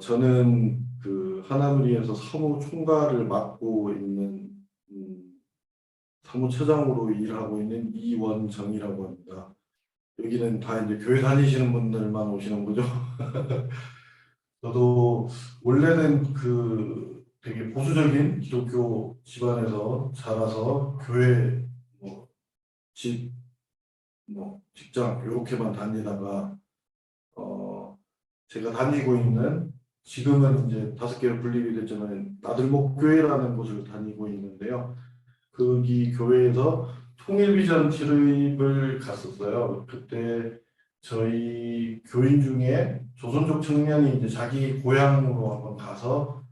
저는 그 하나누리에서 사무총괄을 맡고 있는 사무처장으로 일하고 있는 이원정이라고 합니다. 여기는 다 이제 교회 다니시는 분들만 오시는 거죠. 저도 원래는 그 되게 보수적인 기독교 집안에서 자라서 교회, 뭐, 집, 직장 이렇게만 다니다가 제가 다니고 있는 지금은 이제 5개로 분립이 됐지만 나들목교회라는 곳을 다니고 있는데요. 거기 교회에서 통일비전 트립을 갔었어요. 그때 저희 교인 중에 조선족 청년이 이제 자기 고향으로 한번 가서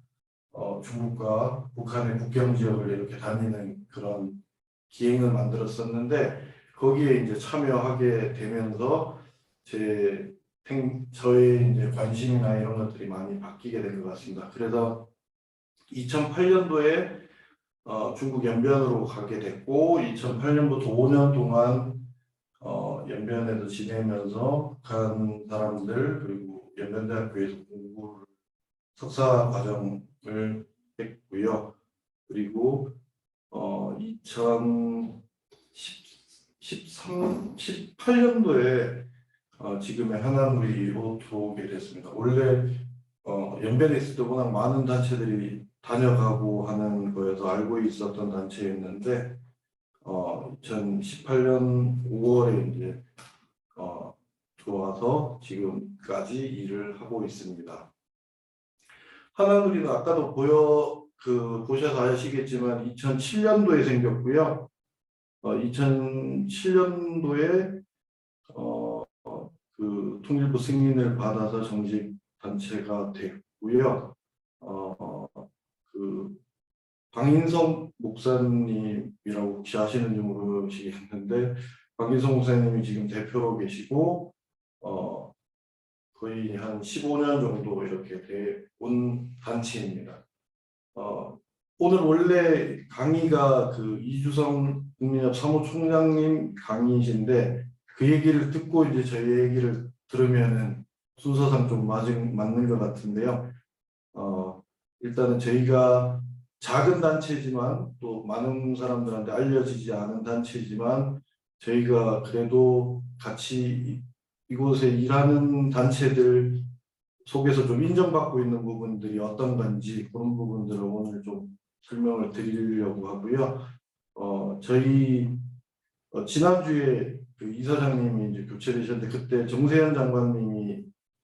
중국과 북한의 국경 지역을 이렇게 다니는 그런 기행을 만들었었는데 거기에 이제 참여하게 되면서 저의 이제 관심이나 이런 것들이 많이 바뀌게 된 것 같습니다. 그래서 2008년도에 중국 연변으로 가게 됐고 2008년부터 5년 동안 연변에서 지내면서 북한 사람들 그리고 연변대학교에서 공부를 석사 과정을 했고요. 그리고 2018년도에 지금의 하나누리로 들어오게 됐습니다. 원래 연변에 있을 때 워낙 많은 단체들이 다녀가고 하는 거여서 알고 있었던 단체였는데 2018년 5월에 이제 들어와서 지금까지 일을 하고 있습니다. 하나누리는 아까도 보셔서 아시겠지만 2007년도에 생겼고요. 2007년도에 그 통일부 승인을 받아서 정식 단체가 됐고요. 그 박인성 목사님이라고 혹시 아시는지 모르시겠는데 박인성 목사님이 지금 대표로 계시고 거의 한 15년 정도 이렇게 돼 온 단체입니다. 오늘 원래 강의가 그 이주성 국민협 사무총장님 강의이신데 그 얘기를 듣고 이제 저희 얘기를 들으면은 순서상 좀 맞는 것 같은데요. 일단은 저희가 작은 단체지만 또 많은 사람들한테 알려지지 않은 단체지만 저희가 그래도 같이 이곳에 일하는 단체들 속에서 좀 인정받고 있는 부분들이 어떤 건지 그런 부분들을 오늘 좀 설명을 드리려고 하고요. 저희 지난주에 그 이사장님이 이제 교체되셨는데 그때 정세현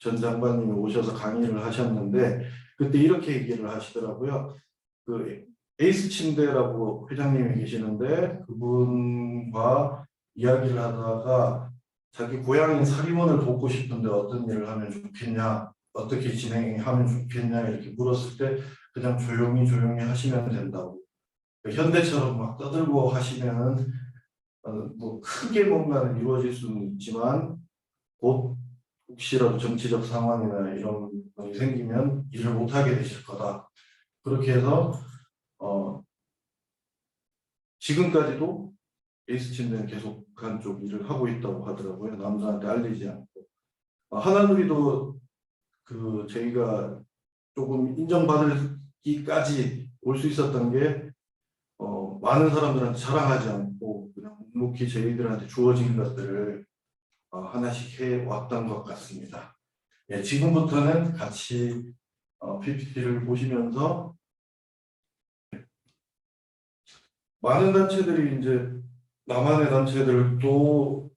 전 장관님이 오셔서 강의를 하셨는데 그때 이렇게 얘기를 하시더라고요. 그 에이스 침대라고 회장님이 계시는데 그분과 이야기를 하다가 자기 고향인 사리원을 돕고 싶은데 어떤 일을 하면 좋겠냐, 어떻게 진행하면 좋겠냐 이렇게 물었을 때 그냥 조용히 하시면 된다고. 현대처럼 막 떠들고 하시면은 뭐 크게 뭔가는 이루어질 수는 있지만 곧 혹시라도 정치적 상황이나 이런 것이 생기면 일을 못하게 되실 거다. 그렇게 해서 지금까지도 에이스 침대는 계속 그쪽 일을 하고 있다고 하더라고요. 남들한테 알리지 않고. 하나누리도 그 저희가 조금 인정받을기까지 올 수 있었던 게 많은 사람들한테 자랑하지 않고 그냥 묵묵히 저희들한테 주어진 것들을 하나씩 해왔던 것 같습니다. 예, 지금부터는 같이 PPT를 보시면서 많은 단체들이 이제 남한의 단체들도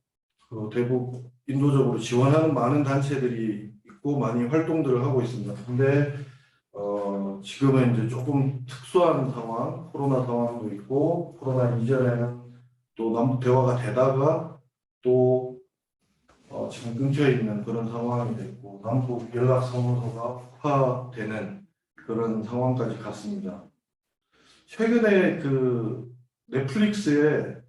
그 대북 인도적으로 지원하는 많은 단체들이 있고 많이 활동들을 하고 있습니다. 근데 지금은 이제 조금 특수한 상황, 코로나 상황도 있고 코로나 이전에는 또 남북 대화가 되다가 또 지금 끊겨 있는 그런 상황이 됐고 남북 연락사무소가 폭파되는 그런 상황까지 갔습니다. 최근에 그 넷플릭스에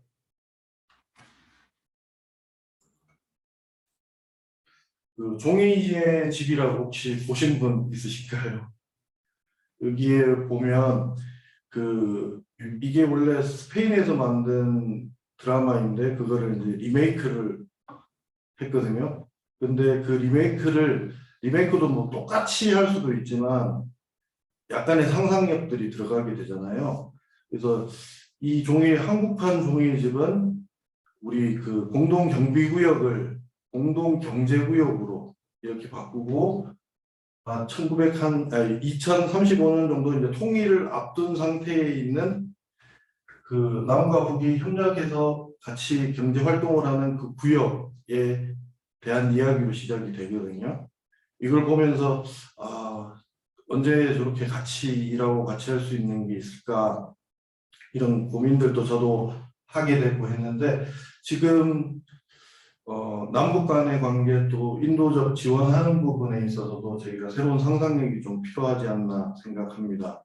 그 종이의 집이라고 혹시 보신 분 있으실까요? 여기에 보면 그 이게 원래 스페인에서 만든 드라마인데 그거를 이제 리메이크를 했거든요. 근데 그 리메이크를 리메이크도 뭐 똑같이 할 수도 있지만 약간의 상상력들이 들어가게 되잖아요. 그래서 이 종이 한국판 종이집은 우리 그 공동 경비구역을 공동 경제구역으로 이렇게 바꾸고 2035년 정도 이제 통일을 앞둔 상태에 있는 그 남과 북이 협력해서 같이 경제 활동을 하는 그 구역에 대한 이야기로 시작이 되거든요. 이걸 보면서 언제 저렇게 같이 일하고 같이 할 수 있는 게 있을까 이런 고민들도 저도 하게 되고 했는데 지금 남북 간의 관계 또 인도적 지원하는 부분에 있어서도 저희가 새로운 상상력이 좀 필요하지 않나 생각합니다.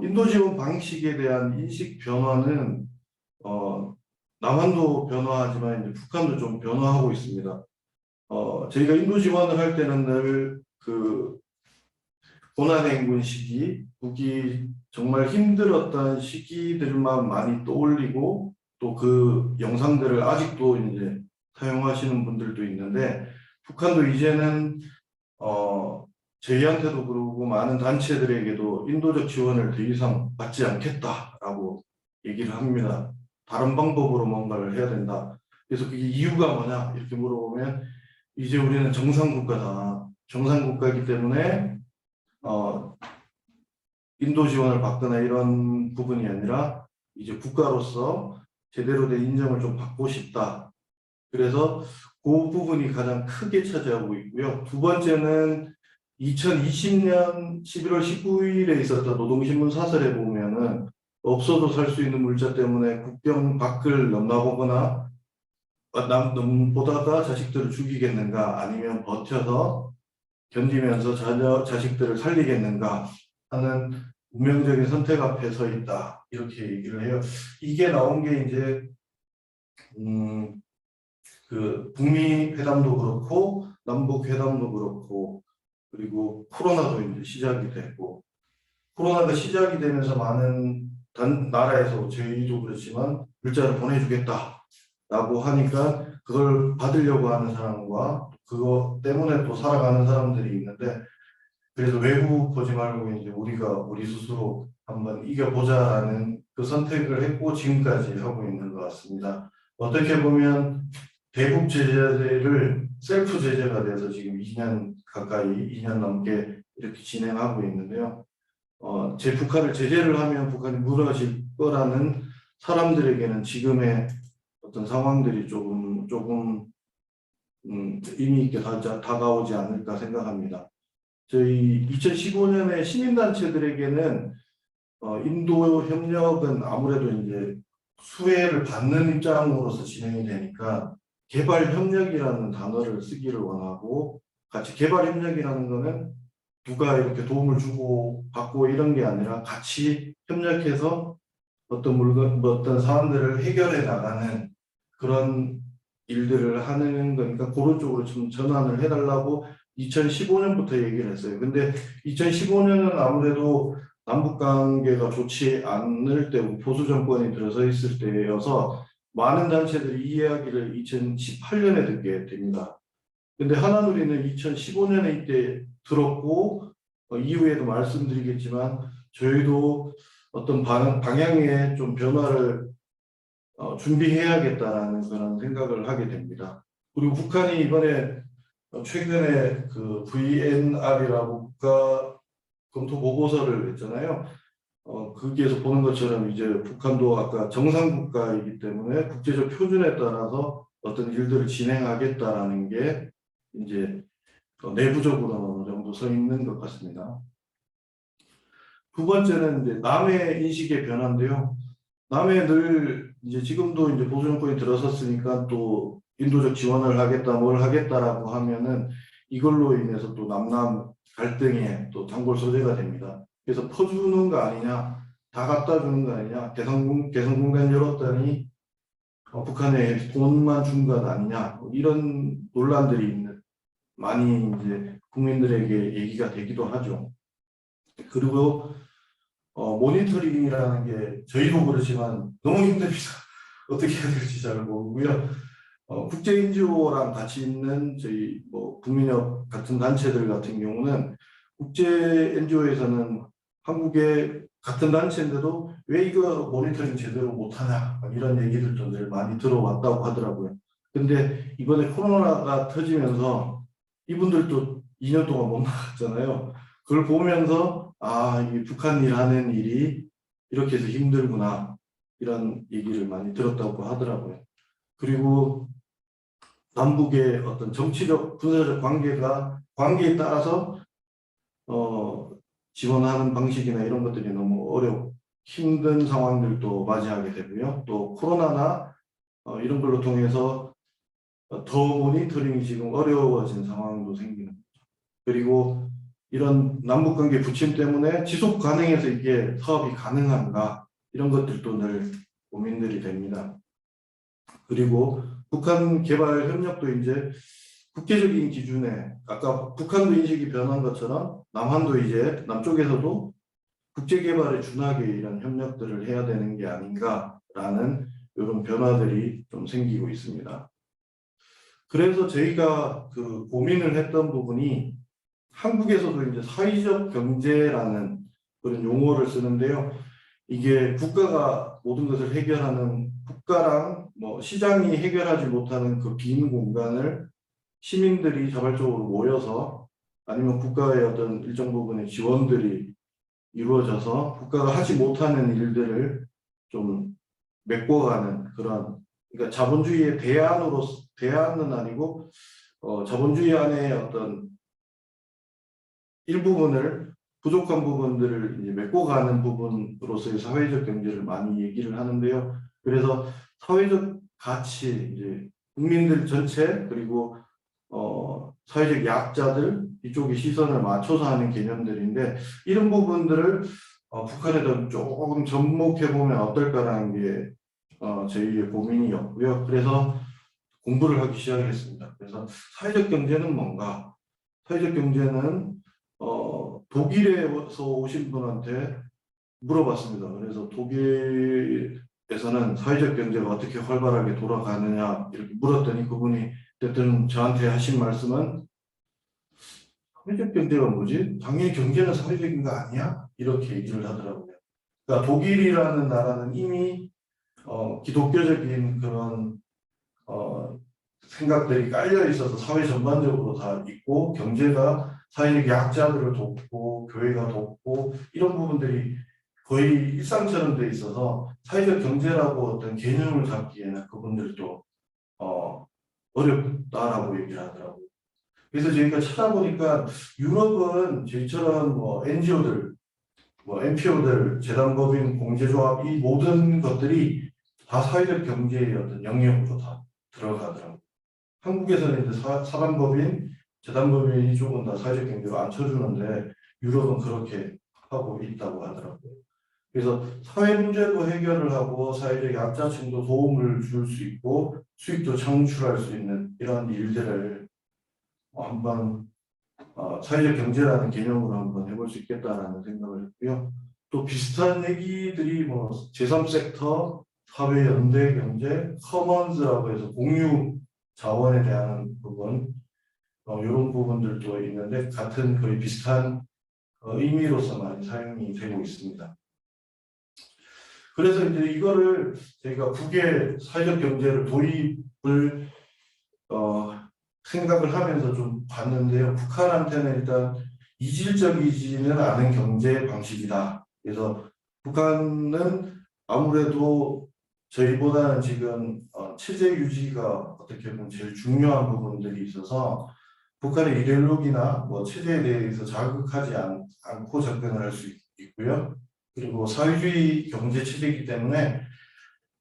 인도 지원 방식에 대한 인식 변화는 남한도 변화하지만 이제 북한도 좀 변화하고 있습니다. 저희가 인도 지원을 할 때는 늘 그 고난행군 시기, 북이 정말 힘들었던 시기들만 많이 떠올리고 또 그 영상들을 아직도 이제 사용하시는 분들도 있는데 북한도 이제는 저희한테도 그러고 많은 단체들에게도 인도적 지원을 더 이상 받지 않겠다라고 얘기를 합니다. 다른 방법으로 뭔가를 해야 된다. 그래서 그게 이유가 뭐냐 이렇게 물어보면 이제 우리는 정상국가다. 정상국가이기 때문에 인도 지원을 받거나 이런 부분이 아니라 이제 국가로서 제대로 된 인정을 좀 받고 싶다. 그래서 그 부분이 가장 크게 차지하고 있고요. 두 번째는 2020년 11월 19일에 있었던 노동신문 사설에 보면은 없어도 살 수 있는 물자 때문에 국경 밖을 넘나보거나 보다가 자식들을 죽이겠는가 아니면 버텨서 견디면서 자식들을 살리겠는가 하는 운명적인 선택 앞에 서 있다 이렇게 얘기를 해요. 이게 나온 게 이제 그 북미 회담도 그렇고 남북 회담도 그렇고 그리고 코로나도 이제 시작이 됐고 코로나가 시작이 되면서 많은 나라에서 저희도 그렇지만 물자를 보내주겠다라고 하니까 그걸 받으려고 하는 사람과 그거 때문에 또 살아가는 사람들이 있는데 그래서 외부 보지 말고 이제 우리가 우리 스스로 한번 이겨보자라는 그 선택을 했고 지금까지 하고 있는 것 같습니다. 어떻게 보면 대북 제재를 셀프 제재가 돼서 지금 2년 가까이 2년 넘게 이렇게 진행하고 있는데요. 제 북한을 제재를 하면 북한이 무너질 거라는 사람들에게는 지금의 어떤 상황들이 조금 의미 있게 다가오지 않을까 생각합니다. 저희 2015년에 시민단체들에게는 인도 협력은 아무래도 이제 수혜를 받는 입장으로서 진행이 되니까 개발 협력이라는 단어를 쓰기를 원하고 같이 개발 협력이라는 거는 누가 이렇게 도움을 주고 받고 이런 게 아니라 같이 협력해서 어떤 물건, 어떤 사안들을 해결해 나가는 그런 일들을 하는 거니까 그런 쪽으로 좀 전환을 해달라고 2015년부터 얘기를 했어요. 근데 2015년은 아무래도 남북 관계가 좋지 않을 때고 보수 정권이 들어서 있을 때여서 많은 단체들이 이 이야기를 2018년에 듣게 됩니다. 근데 하나누리는 2015년에 이때 들었고 이후에도 말씀드리겠지만 저희도 어떤 방향에 좀 변화를 준비해야겠다라는 그런 생각을 하게 됩니다. 그리고 북한이 이번에 최근에 그 VNR이라고 국가 검토 보고서를 냈잖아요. 거기에서 보는 것처럼 이제 북한도 아까 정상국가이기 때문에 국제적 표준에 따라서 어떤 일들을 진행하겠다라는 게 이제 내부적으로 어느 정도 서 있는 것 같습니다. 두 번째는 이제 남의 인식의 변화인데요. 남의 늘 이제 지금도 이제 보수 정권이 들어섰으니까 또 인도적 지원을 하겠다, 뭘 하겠다라고 하면은 이걸로 인해서 또 남남 갈등에 또 단골 소재가 됩니다. 그래서 퍼주는 거 아니냐, 다 갖다 주는 거 아니냐, 개성공단 열었더니 북한에 돈만 준 것 아니냐, 이런 논란들이 많이 이제 국민들에게 얘기가 되기도 하죠. 그리고 모니터링이라는 게 저희도 그렇지만 너무 힘듭니다. 어떻게 해야 될지 잘 모르고요. 국제 NGO랑 같이 있는 저희 뭐 국민협 같은 단체들 같은 경우는 국제 NGO에서는 한국의 같은 단체인데도 왜 이거 모니터링 제대로 못하냐 이런 얘기들도 늘 많이 들어왔다고 하더라고요. 근데 이번에 코로나가 터지면서 이분들도 2년 동안 못 나갔잖아요. 그걸 보면서 아, 이 북한 일하는 일이 이렇게 해서 힘들구나 이런 얘기를 많이 들었다고 하더라고요. 그리고 남북의 어떤 정치적, 군사적 관계에 따라서 지원하는 방식이나 이런 것들이 너무 힘든 상황들도 맞이하게 되고요. 또 코로나나 이런 걸로 통해서 더 모니터링이 지금 어려워진 상황도 생기는 거죠. 그리고 이런 남북관계 부침 때문에 지속 가능해서 이게 사업이 가능한가 이런 것들도 늘 고민들이 됩니다. 그리고 북한 개발 협력도 이제 국제적인 기준에 아까 북한도 인식이 변한 것처럼 남한도 이제 남쪽에서도 국제 개발에 준하게 이런 협력들을 해야 되는 게 아닌가라는 이런 변화들이 좀 생기고 있습니다. 그래서 저희가 그 고민을 했던 부분이 한국에서도 이제 사회적 경제라는 그런 용어를 쓰는데요. 이게 국가가 모든 것을 해결하는 국가랑 뭐 시장이 해결하지 못하는 그 빈 공간을 시민들이 자발적으로 모여서 아니면 국가의 어떤 일정 부분의 지원들이 이루어져서 국가가 하지 못하는 일들을 좀 메꿔가는 그런 그러니까 자본주의의 대안은 아니고 자본주의 안에 어떤 일부분을 부족한 부분들을 이제 메꿔가는 부분으로서의 사회적 경제를 많이 얘기를 하는데요. 그래서 사회적 가치, 이제 국민들 전체 그리고 사회적 약자들 이쪽에 시선을 맞춰서 하는 개념들인데 이런 부분들을 북한에도 조금 접목해 보면 어떨까라는 게 저희의 고민이었고요. 그래서 공부를 하기 시작했습니다. 그래서 사회적 경제는 뭔가? 사회적 경제는 독일에서 오신 분한테 물어봤습니다. 그래서 독일에서는 사회적 경제가 어떻게 활발하게 돌아가느냐 이렇게 물었더니 그분이 어쨌든 저한테 하신 말씀은 사회적 경제가 뭐지? 당연히 경제는 사회적인 거 아니야? 이렇게 얘기를 하더라고요. 그러니까 독일이라는 나라는 이미 기독교적인 그런 생각들이 깔려 있어서 사회 전반적으로 다 있고 경제가 사회적 약자들을 돕고 교회가 돕고 이런 부분들이 거의 일상처럼 돼 있어서 사회적 경제라고 어떤 개념을 잡기에는 그분들도 어렵다라고 얘기를 하더라고요. 그래서 저희가 찾아보니까 유럽은 저희처럼 뭐 NGO들, 뭐 NPO들, 재단법인, 공제조합 이 모든 것들이 다 사회적 경제의 어떤 영역으로 다 들어가더라고요. 한국에서는 이제 사단법인, 재단법인이 조금 더 사회적 경제를 안 쳐주는데 유럽은 그렇게 하고 있다고 하더라고요. 그래서 사회 문제도 해결을 하고 사회적 약자층도 도움을 줄 수 있고 수익도 창출할 수 있는 이런 일들을 한번 사회적 경제라는 개념으로 한번 해볼 수 있겠다라는 생각을 했고요. 또 비슷한 얘기들이 뭐 제3섹터, 사회 연대 경제, 커먼즈라고 해서 공유 자원에 대한 부분 이런 부분들도 있는데 같은 거의 비슷한 의미로서 많이 사용이 되고 있습니다. 그래서 이제 이거를 저희가 북의 사회적 경제를 도입을 생각을 하면서 좀 봤는데요. 북한한테는 일단 이질적이지는 않은 경제 방식이다. 그래서 북한은 아무래도 저희보다는 지금 체제 유지가 어떻게 보면 제일 중요한 부분들이 있어서 북한의 이데올로기나 뭐 체제에 대해서 자극하지 않고 접근을 할 수 있고요. 그리고 사회주의 경제 체제이기 때문에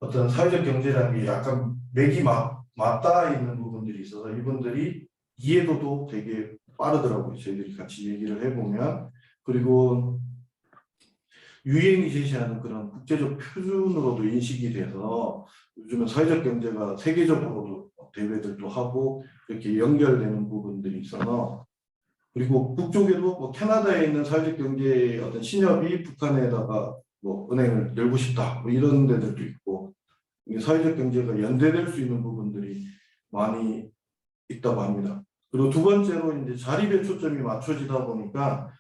어떤 사회적 경제라는 게 약간 맥이 맞닿아 있는 부분들이 있어서 이분들이 이해도도 되게 빠르더라고요. 저희들이 같이 얘기를 해보면. 그리고 유엔이 제시하는 그런 국제적 표준으로도 인식이 돼서 요즘은 사회적 경제가 세계적으로도 대회들도 하고 이렇게 연결되는 부분들이 있어서 그리고 북쪽에도 뭐 캐나다에 있는 사회적 경제의 어떤 신협이 북한에다가 뭐 은행을 열고 싶다 뭐 이런 데들도 있고 사회적 경제가 연대될 수 있는 부분들이 많이 있다고 합니다. 그리고 두 번째로 이제 자립에 초점이 맞춰지다 보니까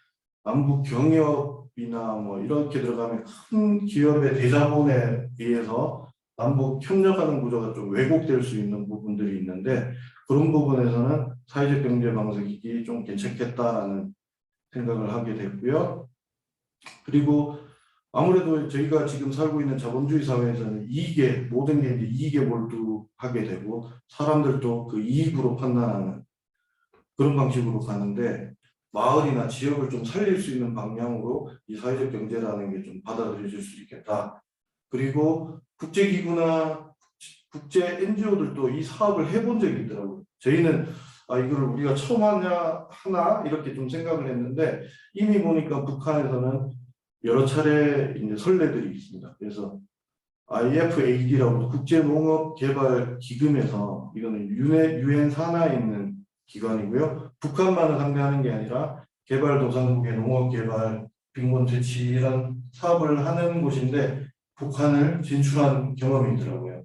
남북 경협이나 뭐 이렇게 들어가면 큰 기업의 대자본에 의해서 남북 협력하는 구조가 좀 왜곡될 수 있는 부분들이 있는데 그런 부분에서는 사회적 경제 방식이 좀 괜찮겠다라는 생각을 하게 됐고요. 그리고 아무래도 저희가 지금 살고 있는 자본주의 사회에서는 이익에 모든 게 이제 이익에 몰두하게 되고 사람들도 그 이익으로 판단하는 그런 방식으로 가는데 마을이나 지역을 좀 살릴 수 있는 방향으로 이 사회적 경제라는 게 좀 받아들여질 수 있겠다. 그리고 국제기구나 국제 NGO들도 이 사업을 해본 적이 있더라고요. 저희는 이걸 우리가 처음 하나 이렇게 좀 생각을 했는데 이미 보니까 북한에서는 여러 차례 이제 선례들이 있습니다. 그래서 IFAD라고 국제농업개발기금에서 이거는 유엔 산하에 있는 기관이고요. 북한만을 상대하는 게 아니라 개발도상국의 농업개발, 빈곤 퇴치 이런 사업을 하는 곳인데 북한을 진출한 경험이 있더라고요.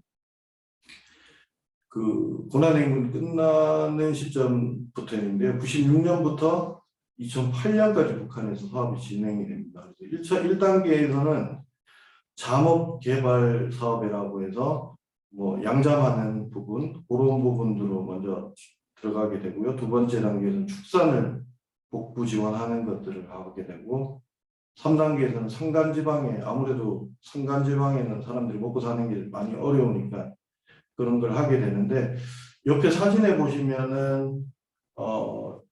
그 고난행군 끝나는 시점부터인데요. 96년부터 2008년까지 북한에서 사업이 진행이 됩니다. 그래서 1단계에서는 잠업 개발 사업이라고 해서 뭐 양잠하는 부분, 그런 부분들로 먼저 들어가게 되고요. 두 번째 단계에서는 축산을 복부 지원하는 것들을 하게 되고 3단계에서는 산간지방에 아무래도 산간지방에는 사람들이 먹고 사는 게 많이 어려우니까 그런 걸 하게 되는데 옆에 사진에 보시면은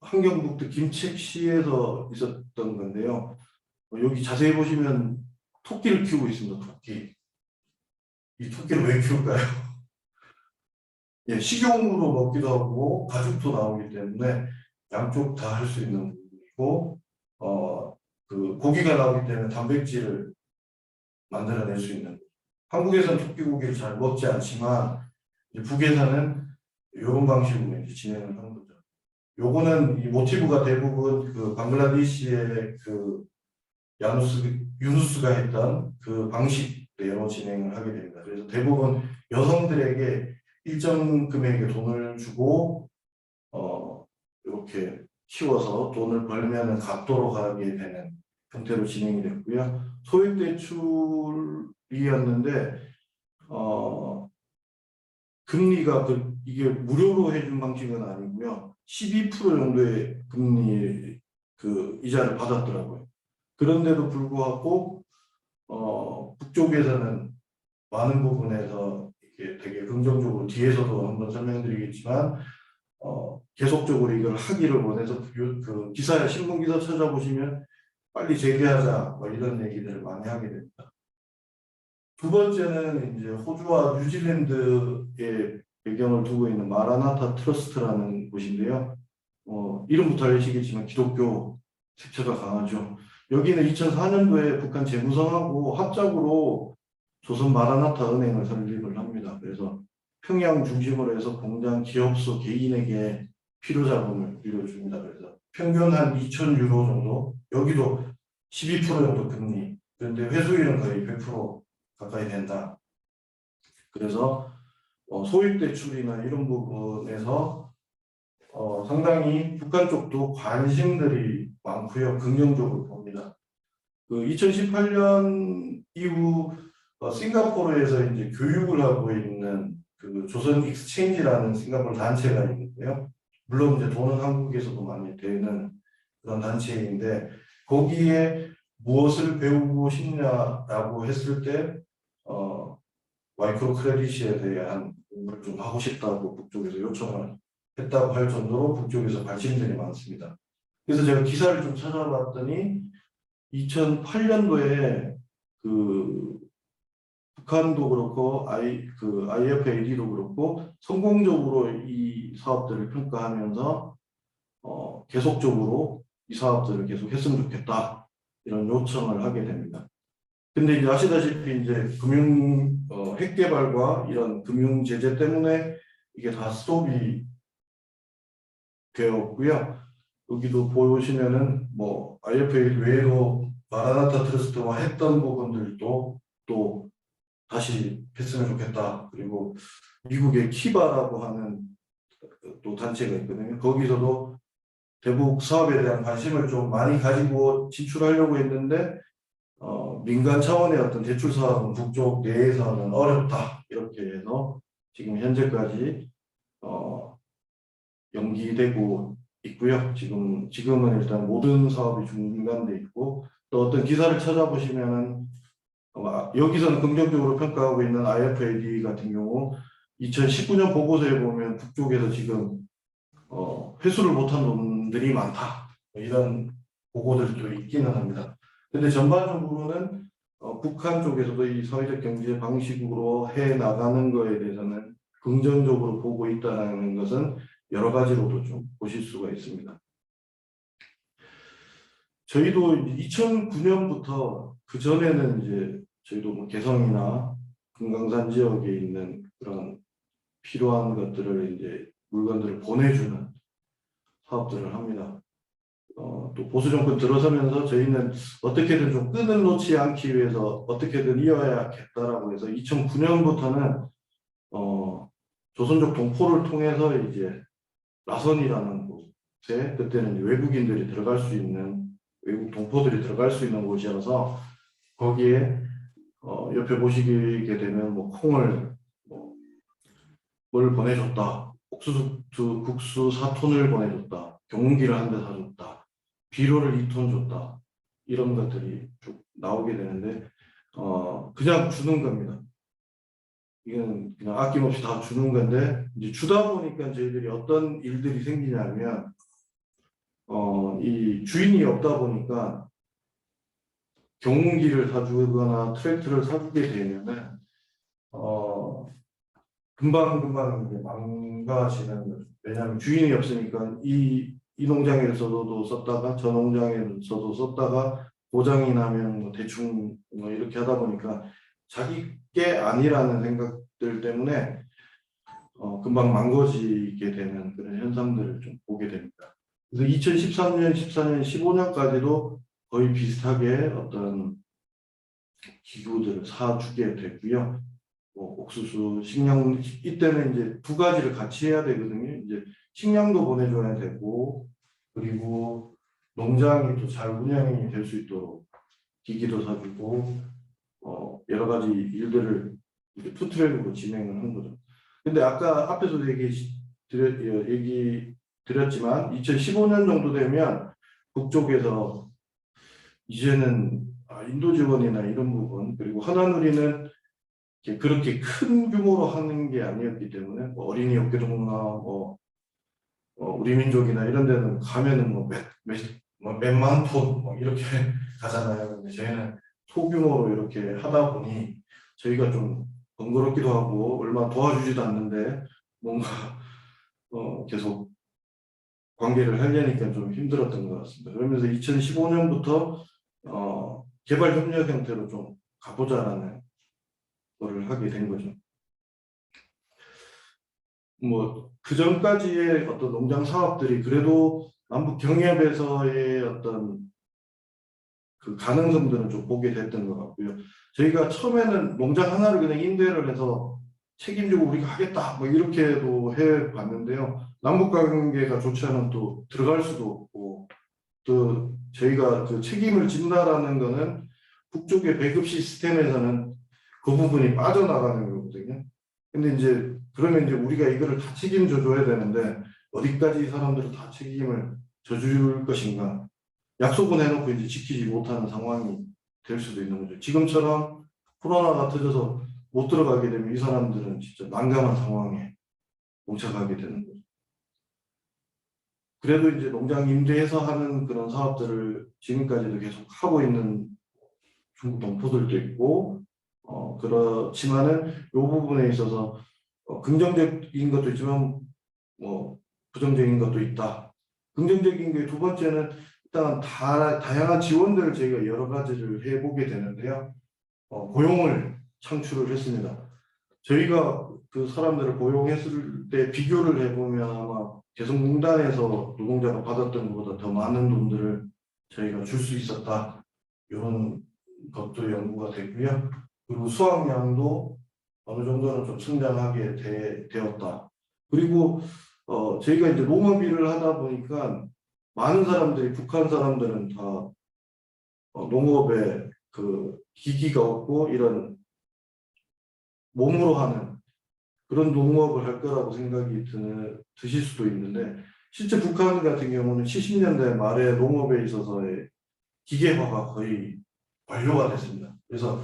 환경북도 김책시에서 있었던 건데요. 여기 자세히 보시면 토끼를 키우고 있습니다. 토끼. 이 토끼를 왜 키울까요? 예, 식용으로 먹기도 하고 가죽도 나오기 때문에 양쪽 다 할 수 있는 부분이고 그 고기가 나오기 때문에 단백질을 만들어낼 수 있는 한국에서는 토끼 고기를 잘 먹지 않지만 북에서는 이런 방식으로 이제 진행을 하는 거죠. 요거는 이 모티브가 대부분 그 방글라데시의 그 유누스가 했던 그 방식대로 진행을 하게 됩니다. 그래서 대부분 여성들에게 일정 금액의 돈을 주고 이렇게 키워서 돈을 벌면 각도로 가게 되는 형태로 진행이 됐고요. 소액 대출이었는데 금리가 이게 무료로 해준 방식은 아니고요. 12% 정도의 금리 그 이자를 받았더라고요. 그런데도 불구하고 북쪽에서는 많은 부분에서 이게 되게 긍정적으로 뒤에서도 한번 설명드리겠지만 계속적으로 이걸 하기를 원해서 그 기사 신문 기사 찾아보시면 빨리 재개하자 뭐 이런 얘기들을 많이 하게 됩니다. 두 번째는 이제 호주와 뉴질랜드의 배경을 두고 있는 마라나타 트러스트라는 곳인데요. 이름부터 아시겠지만 기독교 색채가 강하죠. 여기는 2004년도에 북한 재무성하고 합작으로 조선 마라나타 은행을 설립을 합니다. 그래서 평양 중심으로 해서 공장, 기업소, 개인에게 필요자금을 빌려줍니다. 그래서 평균 한 2,000유로 정도, 여기도 12% 정도 금리, 그런데 회수율은 거의 100% 가까이 된다. 그래서 소액 대출이나 이런 부분에서 상당히 북한 쪽도 관심들이 많고요. 긍정적으로 봅니다. 그 2018년 이후 싱가포르에서 이제 교육을 하고 있는 그 조선 익스체인지라는 싱가포르 단체가 있는데요. 물론 이제 돈은 한국에서도 많이 되는 그런 단체인데 거기에 무엇을 배우고 싶냐라고 했을 때 마이크로 크레딧에 대한 공부를 좀 하고 싶다고 북쪽에서 요청을 했다고 할 정도로 북쪽에서 관심들이 많습니다. 그래서 제가 기사를 좀 찾아봤더니 2008년도에 그 북한도 그렇고 IFAD도 그렇고 성공적으로 이 사업들을 평가하면서 계속적으로 이 사업들을 계속 했으면 좋겠다 이런 요청을 하게 됩니다. 근데 이제 아시다시피 이제 핵 개발과 이런 금융 제재 때문에 이게 다 스톱이 되었고요. 여기도 보시면은 뭐 IFA 외에도 마라나타 트러스트와 했던 부분들도 또 다시 했으면 좋겠다. 그리고 미국의 키바라고 하는 또 단체가 있거든요. 거기서도 대북 사업에 대한 관심을 좀 많이 가지고 진출하려고 했는데 민간 차원의 어떤 대출 사업은 북쪽 내에서는 어렵다 이렇게 해서 지금 현재까지 연기되고 있고요. 지금은 일단 모든 사업이 중단돼 있고 또 어떤 기사를 찾아보시면은 여기서는 긍정적으로 평가하고 있는 IFAD 같은 경우 2019년 보고서에 보면 북쪽에서 지금 회수를 못한 돈들이 많다 이런 보고들도 있기는 합니다. 근데 전반적으로는 북한 쪽에서도 이 사회적 경제 방식으로 해 나가는 거에 대해서는 긍정적으로 보고 있다는 것은 여러 가지로도 좀 보실 수가 있습니다. 저희도 2009년부터 그 전에는 이제 저희도 뭐 개성이나 금강산 지역에 있는 그런 필요한 것들을 이제 물건들을 보내주는 사업들을 합니다. 또 보수 정권 들어서면서 저희는 어떻게든 좀 끈을 놓지 않기 위해서 어떻게든 이어야겠다라고 해서 2009년부터는 조선족 동포를 통해서 이제 라선이라는 곳에 그때는 외국인들이 들어갈 수 있는 외국 동포들이 들어갈 수 있는 곳이어서 거기에 옆에 보시게 되면 뭐 콩을 뭘 보내줬다, 옥수수 국수 4톤을 보내줬다, 경운기를 한 대 사줬다, 비료를 2톤 줬다 이런 것들이 쭉 나오게 되는데 그냥 주는 겁니다. 이건 그냥 아낌없이 다 주는 건데 이제 주다 보니까 저희들이 어떤 일들이 생기냐면 이 주인이 없다 보니까 경운기를 사주거나 트랙터를 사주게 되면은 금방 이제 망가지는 거죠. 왜냐하면 주인이 없으니까 이 농장에서도 썼다가 저 농장에서도 썼다가 고장이 나면 뭐 대충 뭐 이렇게 하다 보니까 자기 게 아니라는 생각들 때문에 금방 망가지게 되는 그런 현상들을 좀 보게 됩니다. 그래서 2013년, 14년, 15년까지도 거의 비슷하게 어떤 기구들을 사주게 됐고요. 옥수수, 식량, 이때는 이제 두 가지를 같이 해야 되거든요. 이제 식량도 보내줘야 되고, 그리고 농장이 또 잘 운영이 될 수 있도록 기기도 사주고, 여러 가지 일들을 투트랙으로 진행을 한 거죠. 근데 아까 앞에서도 얘기 드렸지만, 2015년 정도 되면 북쪽에서 이제는 인도 지원이나 이런 부분, 그리고 하나누리는 그렇게 큰 규모로 하는 게 아니었기 때문에 뭐 어린이 업계동나 우리 민족이나 이런 데는 가면은 몇만 톤 이렇게 가잖아요. 근데 저희는 소규모로 이렇게 하다 보니 저희가 좀 번거롭기도 하고 얼마 도와주지도 않는데 뭔가 계속 관계를 하려니까 좀 힘들었던 것 같습니다. 그러면서 2015년부터 개발 협력 형태로 좀 가보자라는 거를 하게 된 거죠. 뭐 그 전까지의 어떤 농장 사업들이 그래도 남북 경협에서의 어떤 그 가능성들은 좀 보게 됐던 것 같고요. 저희가 처음에는 농장 하나를 그냥 임대를 해서 책임지고 우리가 하겠다 뭐 이렇게도 해봤는데요. 남북 관계가 좋지 않으면 또 들어갈 수도 없고 또 저희가 그 책임을 진다라는 거는 북쪽의 배급 시스템에서는 그 부분이 빠져나가는 거거든요. 근데 이제 그러면 이제 우리가 이거를 다 책임져 줘야 되는데 어디까지 이 사람들은 다 책임을 져줄 것인가? 약속은 해놓고 이제 지키지 못하는 상황이 될 수도 있는 거죠. 지금처럼 코로나가 터져서 못 들어가게 되면 이 사람들은 진짜 난감한 상황에 봉착하게 되는 거죠. 그래도 이제 농장 임대해서 하는 그런 사업들을 지금까지도 계속 하고 있는 중국 동포들도 있고 그렇지만은 이 부분에 있어서 긍정적인 것도 있지만 뭐 부정적인 것도 있다. 긍정적인 게 두 번째는 일단 다양한 지원들을 저희가 여러 가지를 해보게 되는데요. 고용을 창출을 했습니다. 저희가 그 사람들을 고용했을 때 비교를 해보면 아마 개성공단에서 노동자가 받았던 것보다 더 많은 돈들을 저희가 줄 수 있었다. 이런 것도 연구가 되고요. 그리고 수확량도 어느 정도는 좀 성장하게 되었다. 그리고 저희가 이제 농업 일을 하다 보니까 많은 사람들이 북한 사람들은 다 농업에 그 기기가 없고 이런 몸으로 하는 그런 농업을 할 거라고 생각이 드실 수도 있는데 실제 북한 같은 경우는 70년대 말에 농업에 있어서의 기계화가 거의 완료가 됐습니다. 그래서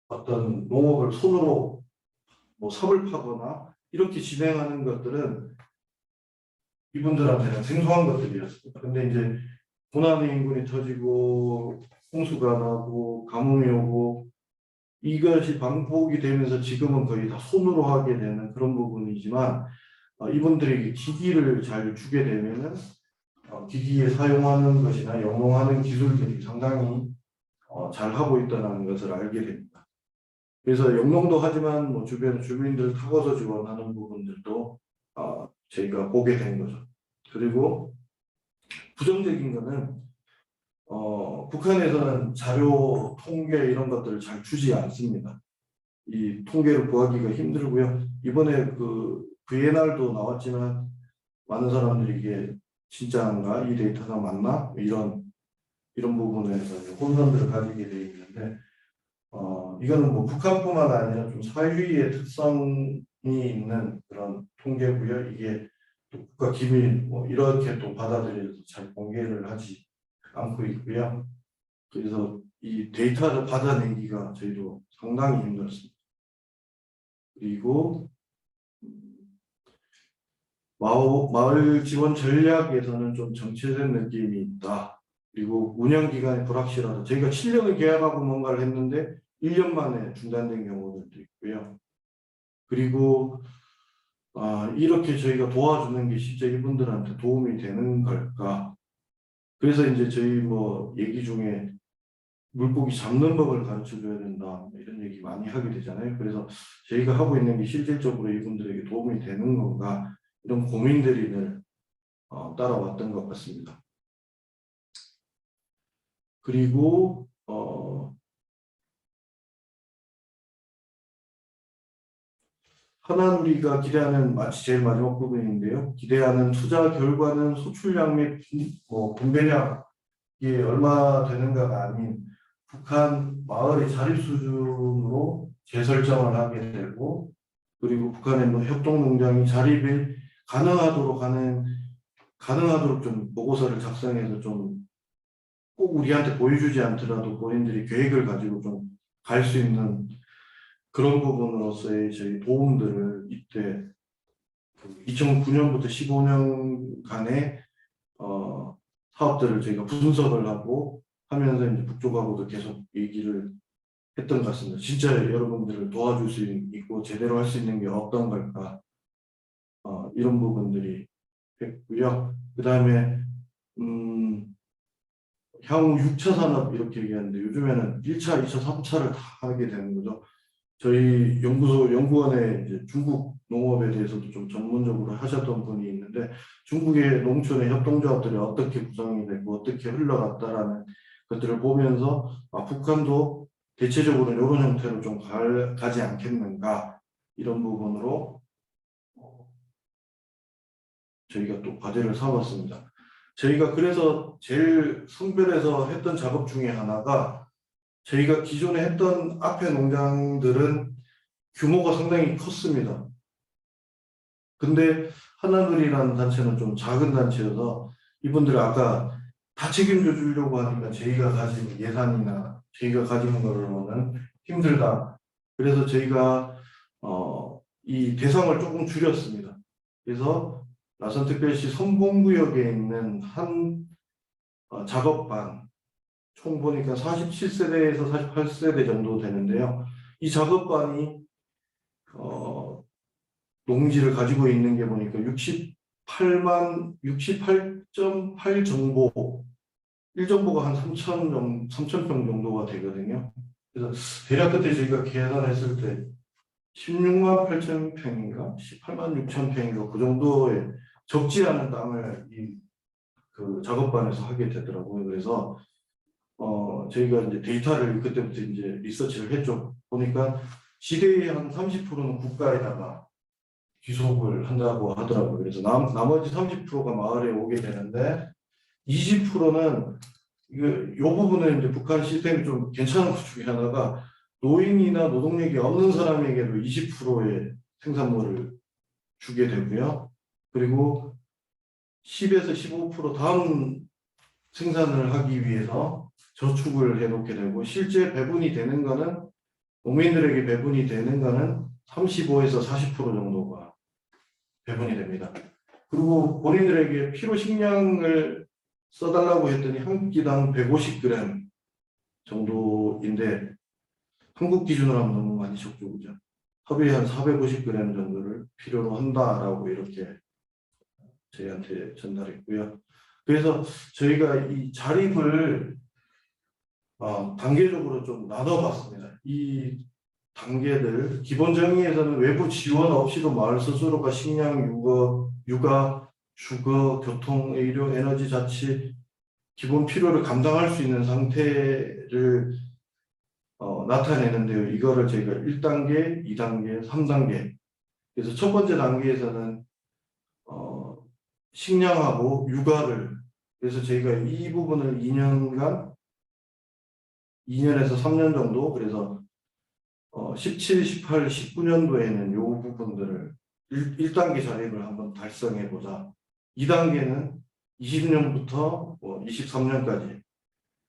어떤 농업을 손으로 뭐 삽을 파거나 이렇게 진행하는 것들은 이분들한테는 생소한 것들이었습니다. 근데 이제 고난의 인군이 터지고 홍수가 나고 가뭄이 오고 이것이 반복이 되면서 지금은 거의 다 손으로 하게 되는 그런 부분이지만 이분들에게 기기를 잘 주게 되면은 기기에 사용하는 것이나 영농하는 기술들이 상당히 잘 하고 있다는 것을 알게 됩니다. 그래서 영농도 하지만 뭐 주변 주민들 타고서 지원하는 부분들도 저희가 보게 된 거죠. 그리고 부정적인 거는 북한에서는 자료, 통계 이런 것들을 잘 주지 않습니다. 이 통계를 구하기가 힘들고요. 이번에 그 VNR도 나왔지만 많은 사람들이 이게 진짜인가, 이 데이터가 맞나 이런 부분에서 혼선들을 가지게 되어 있는데 이거는 뭐 북한뿐만 아니라 좀 사회주의의 특성이 있는 그런 통계고요. 이게 또 국가 기밀 뭐 이렇게 또 받아들여서 잘 공개를 하지 않고 있고요. 그래서 이 데이터를 받아내기가 저희도 상당히 힘들었습니다. 그리고 마을 지원 전략에서는 좀 정체된 느낌이 있다. 그리고 운영 기간이 불확실하다. 저희가 7년을 계약하고 뭔가를 했는데 1년 만에 중단된 경우들도 있고요. 그리고 이렇게 저희가 도와주는 게 진짜 이분들한테 도움이 되는 걸까? 그래서 이제 저희 뭐 얘기 중에 물고기 잡는 법을 가르쳐 줘야 된다 이런 얘기 많이 하게 되잖아요. 그래서 저희가 하고 있는 게 실질적으로 이분들에게 도움이 되는 건가 이런 고민들이 늘 따라왔던 것 같습니다. 그리고 하나누리가 기대하는 마치 제일 마지막 부분인데요. 기대하는 투자 결과는 소출량 및 분배량이 얼마 되는가가 아닌 북한 마을의 자립 수준으로 재설정을 하게 되고 그리고 북한의 협동농장이 자립이 가능하도록 좀 보고서를 작성해서 좀 꼭 우리한테 보여주지 않더라도 본인들이 계획을 가지고 좀 갈 수 있는 그런 부분으로서의 저희 도움들을 이때 2009년부터 15년간의 사업들을 저희가 분석을 하고 하면서 이제 북쪽하고도 계속 얘기를 했던 것 같습니다. 진짜 여러분들을 도와줄 수 있고 제대로 할 수 있는 게 어떤 걸까 이런 부분들이 했고요. 그 다음에 향후 6차 산업 이렇게 얘기하는데 요즘에는 1차, 2차, 3차를 다 하게 되는 거죠. 저희 연구원에 이제 중국 농업에 대해서도 좀 전문적으로 하셨던 분이 있는데 중국의 농촌의 협동조합들이 어떻게 구성이 되고 어떻게 흘러갔다라는 것들을 보면서 북한도 대체적으로 이런 형태로 좀 가지 않겠는가 이런 부분으로 저희가 또 과제를 삼았습니다. 저희가 그래서 제일 선별해서 했던 작업 중에 하나가 저희가 기존에 했던 앞에 농장들은 규모가 상당히 컸습니다. 근데 하나누리라는 단체는 좀 작은 단체여서 이분들 아까 다 책임져 주려고 하니까 저희가 가진 예산이나 저희가 가진 거로는 힘들다. 그래서 저희가 이 대상을 조금 줄였습니다. 그래서 나선특별시 선봉구역에 있는 한 작업반 총 보니까 47세대에서 48세대 정도 되는데요. 이 작업반이 농지를 가지고 있는 게 보니까 68.8 정보 1정보가 한 3,000평 정도가 되거든요. 그래서 대략 그때 저희가 계산했을 때 16만 8천 평인가 18만 6천 평인가 그 정도의 적지 않은 땅을 그 작업반에서 하게 되더라고요. 그래서 저희가 이제 데이터를 그때부터 이제 리서치를 했죠. 보니까 지대의 한 30%는 국가에다가 귀속을 한다고 하더라고요. 그래서 나머지 30%가 마을에 오게 되는데 20%는 요 부분은 이제 북한 시스템이 좀 괜찮은 것 중에 하나가 노인이나 노동력이 없는 사람에게도 20%의 생산물을 주게 되고요. 그리고 10에서 15% 다음 생산을 하기 위해서 저축을 해놓게 되고 실제 배분이 되는 거는 농민들에게 배분이 되는 거는 35에서 40% 정도가 배분이 됩니다. 그리고 본인들에게 필요 식량을 써달라고 했더니 한 끼당 150g 정도인데 한국 기준으로 하면 너무 많이 적죠, 그죠? 하루에 한 450g 정도를 필요로 한다라고 이렇게 저희한테 전달했고요. 그래서 저희가 이 자립을 단계적으로 좀 나눠봤습니다. 이 단계들 기본 정의에서는 외부 지원 없이도 마을 스스로가 식량, 육아, 주거, 교통, 의료, 에너지 자치 기본 필요를 감당할 수 있는 상태를 나타내는데요. 이거를 저희가 1단계, 2단계, 3단계. 그래서 첫 번째 단계에서는 식량하고 육아를 그래서 저희가 이 부분을 2년에서 3년 정도 그래서 17, 18, 19년도에는 이 부분들을 1단계 자립을 한번 달성해 보자. 2단계는 20년부터 23년까지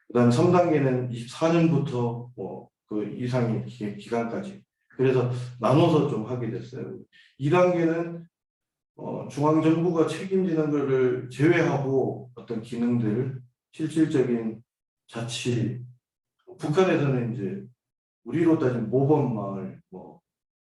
그다음에 3단계는 24년부터 그 이상의 기간까지 그래서 나눠서 좀 하게 됐어요. 2단계는 중앙정부가 책임지는 것을 제외하고 어떤 기능들, 실질적인 자치, 북한에서는 이제 우리로 따지면 모범마을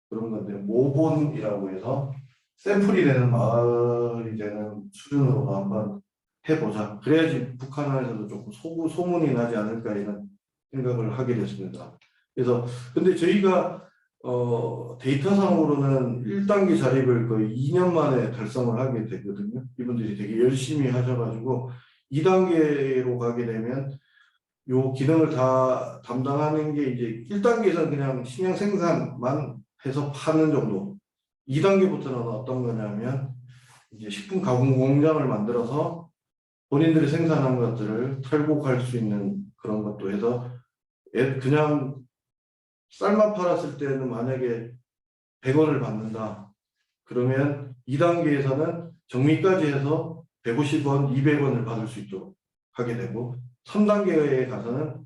그런 건데 모본이라고 해서 샘플이 되는 마을이 되는 수준으로 한번 해보자. 그래야지 북한 안에서도 조금 소문이 나지 않을까 이런 생각을 하게 됐습니다. 그래서 근데 저희가 데이터상으로는 1단계 자립을 거의 2년 만에 달성을 하게 되거든요. 이분들이 되게 열심히 하셔가지고 2단계로 가게 되면 요 기능을 다 담당하는 게 이제 1단계에서는 그냥 식량 생산만 해서 파는 정도. 2단계부터는 어떤 거냐면 이제 식품 가공 공장을 만들어서 본인들이 생산한 것들을 탈곡할 수 있는 그런 것도 해서 그냥 쌀만 팔았을 때는 만약에 100원을 받는다. 그러면 2단계에서는 정미까지 해서 150원, 200원을 받을 수 있도록 하게 되고 3단계에 가서는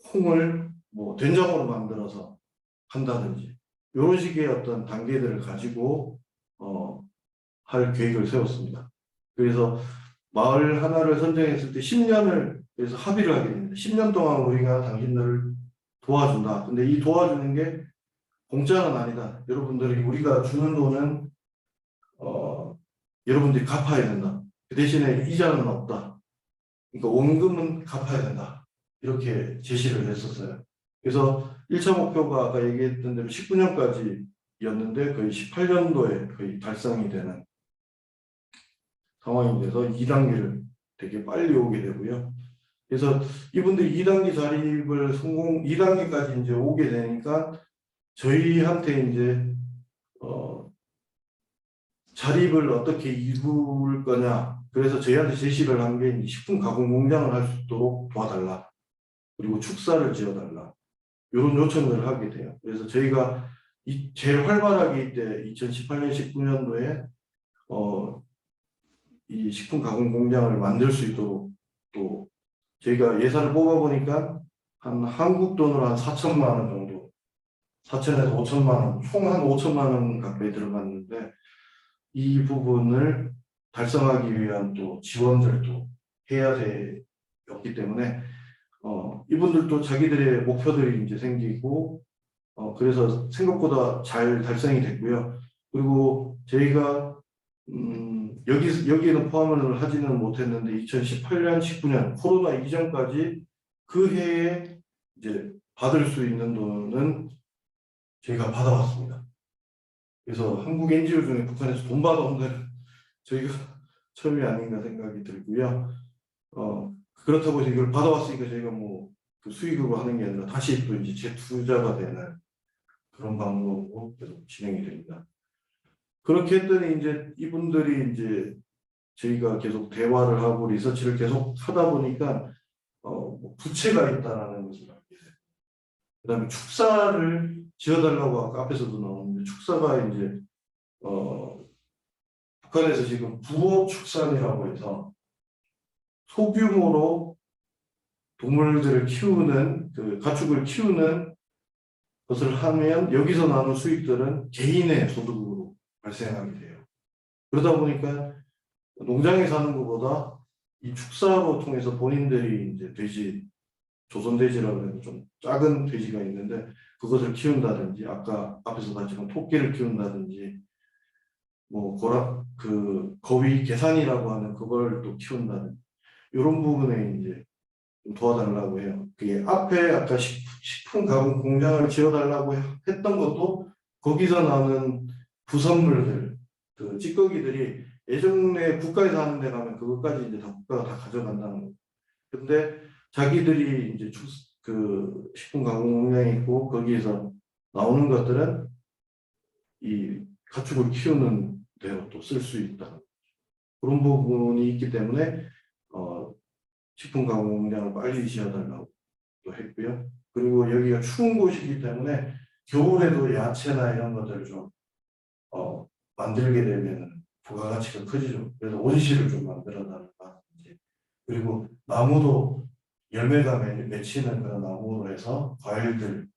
콩을 된장으로 만들어서 한다든지 이런 식의 어떤 단계들을 가지고 할 계획을 세웠습니다. 그래서 마을 하나를 선정했을 때 10년을 그래서 합의를 하게 됩니다. 10년 동안 우리가 당신들을 도와준다. 근데 이 도와주는 게 공짜는 아니다. 여러분들이 우리가 주는 돈은 여러분들이 갚아야 된다. 그 대신에 이자는 없다. 그러니까 원금은 갚아야 된다. 이렇게 제시를 했었어요. 그래서 1차 목표가 아까 얘기했던 대로 19년까지였는데 거의 18년도에 거의 달성이 되는 상황이 돼서 2단계를 되게 빨리 오게 되고요. 그래서 이분들이 2단계 자립을 2단계까지 이제 오게 되니까 저희한테 이제 자립을 어떻게 이룰 거냐. 그래서 저희한테 제시를 한 게 식품 가공 공장을 할 수 있도록 도와달라. 그리고 축사를 지어달라. 이런 요청을 하게 돼요. 그래서 저희가 제일 활발하게 이때 2018년, 19년도에 이 식품 가공 공장을 만들 수 있도록 또 저희가 예산을 뽑아보니까 한 한국 돈으로 한 4천만 원 정도, 4천에서 5천만 원, 총 한 5천만 원 가까이 들어갔는데 이 부분을 달성하기 위한 또 지원들도 해야 되었기 때문에 이분들도 자기들의 목표들이 이제 생기고 그래서 생각보다 잘 달성이 됐고요. 그리고 저희가 여기에는 포함을 하지는 못했는데 2018년, 19년 코로나 이전까지 그 해에 이제 받을 수 있는 돈은 저희가 받아왔습니다. 그래서 한국 NGO 중에 북한에서 돈 받아온 데는 저희가 처음이 아닌가 생각이 들고요. 그렇다고 해서 이걸 받아왔으니까 저희가 그 수익으로 하는 게 아니라 다시 또 이제 재투자가 되는 그런 방법으로 계속 진행이 됩니다. 그렇게 했더니 이제 이분들이 이제 저희가 계속 대화를 하고 리서치를 계속 하다 보니까 뭐 부채가 있다라는 것을 알게 돼요. 그다음에 축사를 지어달라고 아까 앞에서도 나오는데 축사가 이제 북한에서 지금 부업 축산이라고 해서 소규모로 동물들을 키우는 그 가축을 키우는 것을 하면 여기서 나는 수익들은 개인의 소득으로 발생하게 돼요. 그러다 보니까 농장에 사는 것보다 이 축사로 통해서 본인들이 이제 돼지, 조선돼지라고 해서 좀 작은 돼지가 있는데 그것을 키운다든지 아까 앞에서 봤지만 토끼를 키운다든지 뭐 거위 계산이라고 하는 그걸 또 키운다든지 이런 부분에 이제 좀 도와달라고 해요. 그게 앞에 아까 식품 가공 공장을 지어달라고 했던 것도 거기서 나는 부선물들, 그 찌꺼기들이 예전에 국가에서 하는 데 가면 그것까지 이제 다 국가가 다 가져간다는 거예요. 근데 자기들이 이제 그 식품 가공 공장이 있고 거기에서 나오는 것들은 이 가축을 키우는 데로 또 쓸 수 있다. 그런 부분이 있기 때문에 식품 가공 공장을 빨리 지어달라고 또 했고요. 그리고 여기가 추운 곳이기 때문에 겨울에도 야채나 이런 것들을 좀 만들게 되면 부가가치가 커지죠. 그래서 온실을 좀 만들어 달라든지 그리고 나무도 열매가 맺히는 그런 나무로 해서 과일들도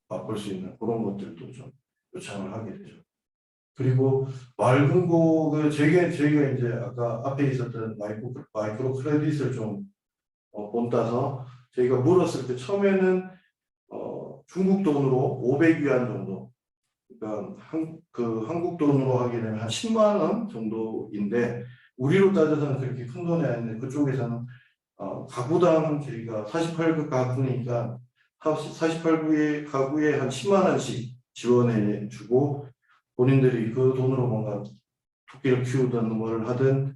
맛볼 수 있는 그런 것들도 좀 요청을 하게 되죠. 그리고 맑은 곡을 저희가 이제 아까 앞에 있었던 마이크로 크레딧을 좀 본따서 저희가 물었을 때 처음에는 중국 돈으로 500위안 정도, 그러니까 한국 돈으로 하게 되면 한 10만 원 정도인데 우리로 따져서는 그렇게 큰 돈이 아닌데 그쪽에서는 가구당 저희가 48그 가구니까 48구의 가구에 한 10만 원씩 지원해 주고 본인들이 그 돈으로 뭔가 토끼를 키우든 뭘 하든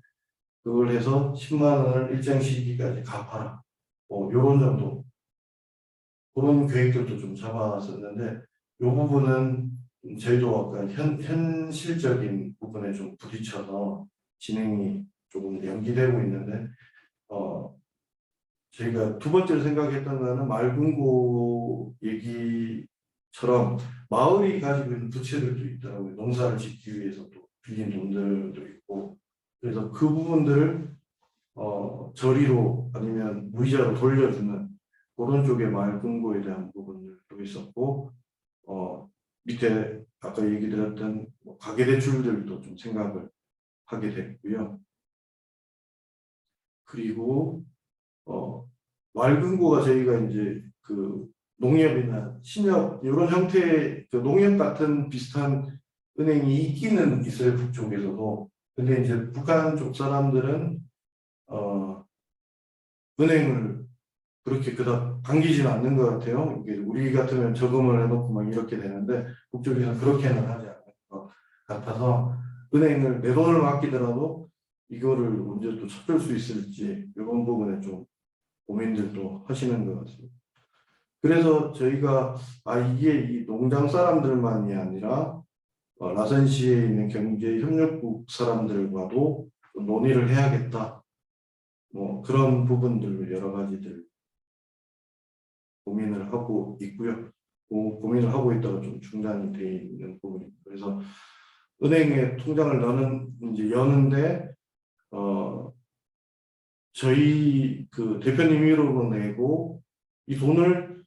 그걸 해서 10만 원을 일정 시기까지 갚아라. 뭐 요런 정도 그런 계획들도 좀 잡아놨었는데 이 부분은 저희도 아까 현실적인 부분에 좀 부딪혀서 진행이 조금 연기되고 있는데 저희가 두 번째로 생각했던 거는 맑은고 얘기처럼 마을이 가지고 있는 부채들도 있더라고요. 농사를 짓기 위해서 또 빌린 돈들도 있고 그래서 그 부분들을 저리로 아니면 무이자로 돌려주는 그런 쪽의 맑은고에 대한 부분들도 있었고 밑에 아까 얘기 드렸던 가계대출들도 좀 생각을 하게 됐고요. 그리고 맑은고가 저희가 이제 그 농협이나 신협 이런 형태의 그 농협 같은 비슷한 은행이 있기는 있어요. 북쪽에서도. 근데 이제 북한 쪽 사람들은 은행을 그렇게 그닥 당기지는 않는 것 같아요. 이게 우리 같으면 저금을 해놓고 막 이렇게 되는데 북쪽에서는 그렇게는 하지 않는 것 같아서 은행을 내 돈을 맡기더라도 이거를 언제 또 찾을 수 있을지 이런 부분에 좀 고민들도 하시는 것 같습니다. 그래서 저희가 이게 이 농장 사람들만이 아니라 라산시에 있는 경제협력국 사람들과도 논의를 해야겠다. 뭐 그런 부분들로 여러 가지들 고민을 하고 있고요. 고민을 하고 있다가 좀 중단이 돼 있는 부분입니다. 그래서 은행에 통장을 여는데 저희 그 대표님 이름으로 내고 이 돈을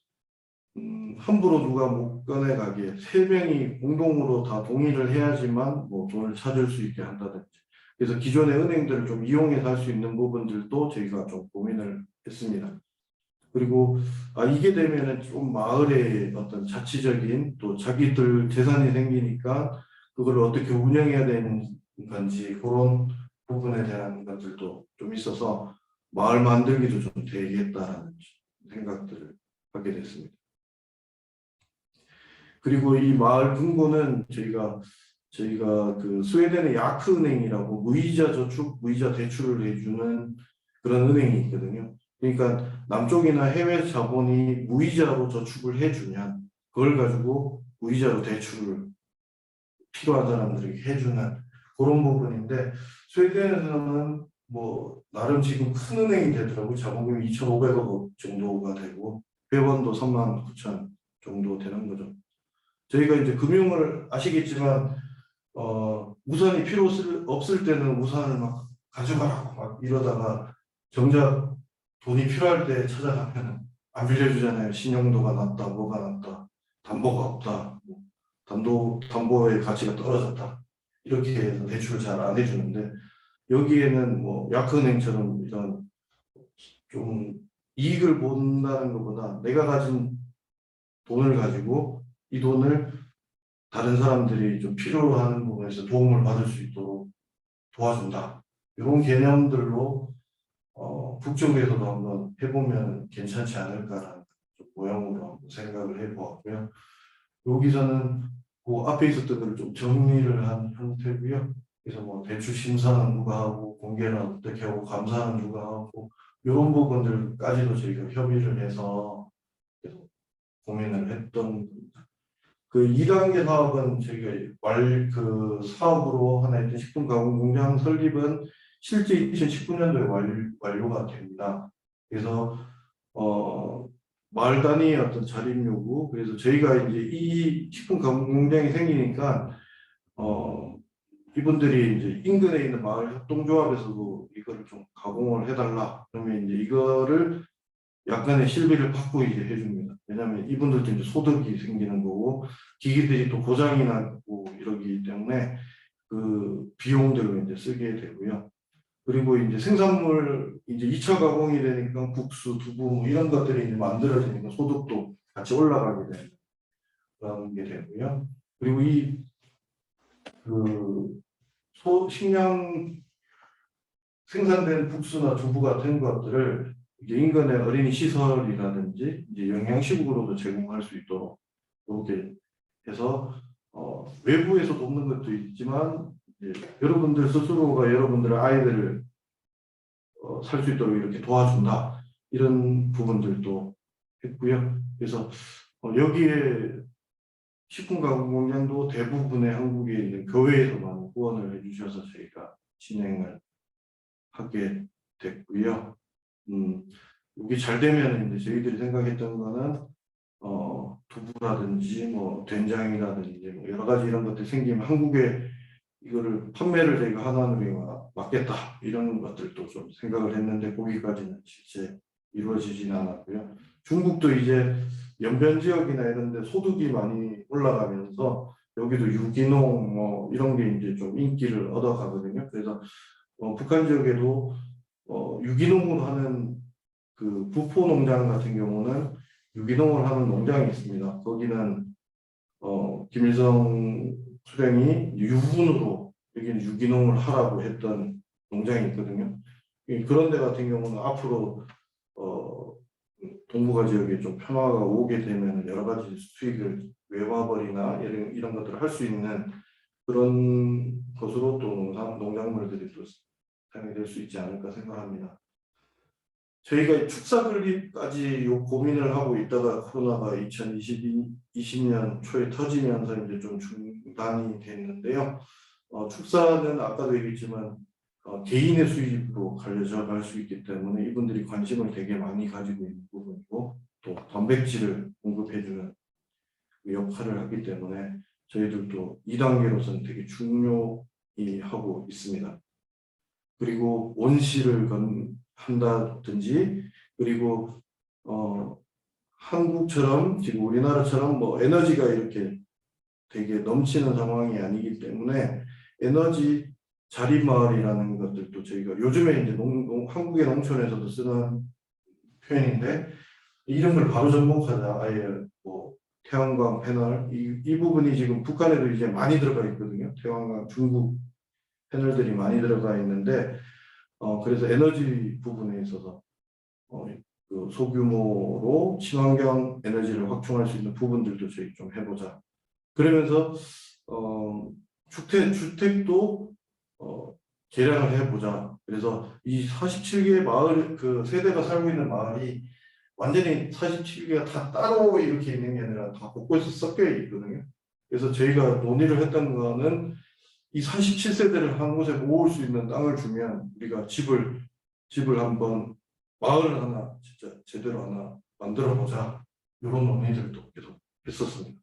함부로 누가 못 꺼내가게 3명이 공동으로 다 동의를 해야지만 뭐 돈을 찾을 수 있게 한다든지 그래서 기존의 은행들을 좀 이용해서 할 수 있는 부분들도 저희가 좀 고민을 했습니다. 그리고 이게 되면은 좀 마을의 어떤 자치적인 또 자기들 재산이 생기니까 그걸 어떻게 운영해야 되는 건지 그런 부분에 대한 것들도 좀 있어서 마을 만들기도 좀 되겠다라는 생각들을 하게 됐습니다. 그리고 이 마을 금고는 저희가 그 스웨덴의 야크은행이라고 무이자 저축, 무이자 대출을 해주는 그런 은행이 있거든요. 그러니까 남쪽이나 해외 자본이 무이자로 저축을 해주면 그걸 가지고 무이자로 대출을 필요한 사람들에게 해주는 그런 부분인데, 스웨덴에서는 뭐 나름 지금 큰 은행이 되더라고요. 자본금이 2,500억 정도가 되고 회원도 3만 9천 정도 되는 거죠. 저희가 이제 금융을 아시겠지만 우산이 필요 없을 때는 우산을 막 가져가라고 막 이러다가 정작 돈이 필요할 때 찾아가면 안 빌려주잖아요. 신용도가 낮다, 뭐가 낮다, 담보가 없다, 뭐 담보의 가치가 떨어졌다, 이렇게 해서 대출을 잘 안 해주는데, 여기에는 뭐 약은행처럼 이런 좀 이익을 본다는 것보다 내가 가진 돈을 가지고 이 돈을 다른 사람들이 좀 필요로 하는 부분에서 도움을 받을 수 있도록 도와준다, 이런 개념들로 북쪽에서도 한번 해보면 괜찮지 않을까라는 좀 모형으로 한번 생각을 해보았고요. 여기서는 그 앞에 있었던 것을 좀 정리를 한 형태고요. 그래서 뭐 대출 심사는 누가 하고 공개는 어떻게 하고 감사는 누가 하고 이런 부분들까지도 저희가 협의를 해서 계속 고민을 했던 그 2단계 사업은 저희가 그 사업으로 하나 있던 식품 가공 공장 설립은 실제 2019년도에 완료가 됩니다. 그래서 마을 단위의 어떤 자립 요구, 그래서 저희가 이제 이 식품 가공 공장이 생기니까 이분들이 이제 인근에 있는 마을 협동조합에서도 이거를 좀 가공을 해달라, 그러면 이제 이거를 약간의 실비를 받고 이제 해줍니다. 왜냐하면 이분들도 이제 소득이 생기는 거고 기기들이 또 고장이 나고 이러기 때문에 그 비용들을 이제 쓰게 되고요. 그리고 이제 생산물 이제 2차 가공이 되니까 국수, 두부 뭐 이런 것들이 이제 만들어지니까 소득도 같이 올라가게 되는 그런 게 되고요. 그리고 그 식량 생산된 국수나 두부 같은 것들을 이제 인근의 어린이 시설이라든지 이제 영양식으로도 제공할 수 있도록 이렇게 해서 외부에서 돕는 것도 있지만 이제 여러분들 스스로가 여러분들의 아이들을 살 수 있도록 이렇게 도와준다, 이런 부분들도 했고요. 그래서 여기에 식품 가공 공장도 대부분의 한국에 있는 교회에서 많은 후원을 해주셔서 저희가 진행을 하게 됐고요. 이게 잘 되면 이제 저희들이 생각했던 거는 두부라든지 뭐 된장이라든지 뭐 여러 가지 이런 것들이 생기면 한국에 이거를 판매를 저희가 하나님이 맞겠다, 이런 것들도 좀 생각을 했는데 거기까지는 실제 이루어지지는 않았고요. 중국도 이제 연변 지역이나 이런 데 소득이 많이 올라가면서 여기도 유기농 뭐 이런 게 이제 좀 인기를 얻어가거든요. 그래서 북한 지역에도 유기농으로 하는 그 부포 농장 같은 경우는 유기농을 하는 농장이 있습니다. 거기는 김일성 수령이 유분으로 여기는 유기농을 하라고 했던 농장이 있거든요. 그런 데 같은 경우는 앞으로 동북아 지역에 좀 평화가 오게 되면 여러 가지 수익을 외화벌이나 이런 것들을 할 수 있는 그런 것으로 또 농작물들이 또 사용이 될 수 있지 않을까 생각합니다. 저희가 축사 건립까지 고민을 하고 있다가 코로나가 2020년 초에 터지면서 이제 좀 중단이 됐는데요. 축사는 아까도 얘기했지만 개인의 수입으로 가져갈 수 있기 때문에 이분들이 관심을 되게 많이 가지고 있는 부분이고 또 단백질을 공급해주는 역할을 하기 때문에 저희들도 2단계로서는 되게 중요히 하고 있습니다. 그리고 원시를 한다든지, 그리고 한국처럼 지금 우리나라처럼 뭐 에너지가 이렇게 되게 넘치는 상황이 아니기 때문에 에너지 자립마을이라는 것들도 저희가 요즘에 이제 한국의 농촌에서도 쓰는 표현인데, 이름을 바로 접목하자, 아예 뭐 태양광 패널 이 부분이 지금 북한에도 이제 많이 들어가 있거든요. 태양광 중국 패널들이 많이 들어가 있는데 그래서 에너지 부분에 있어서 그 소규모로 친환경 에너지를 확충할 수 있는 부분들도 저희 좀 해보자. 그러면서 주택도 개량을 해보자. 그래서 이 47개의 마을 그 세대가 살고 있는 마을이 완전히 47개가 다 따로 이렇게 있는 게 아니라 다 곳곳에서 섞여 있거든요. 그래서 저희가 논의를 했던 거는 이 47세대를 한 곳에 모을 수 있는 땅을 주면 우리가 집을 한번 마을 하나 진짜 제대로 하나 만들어 보자. 이런 논의들도 계속 했었습니다.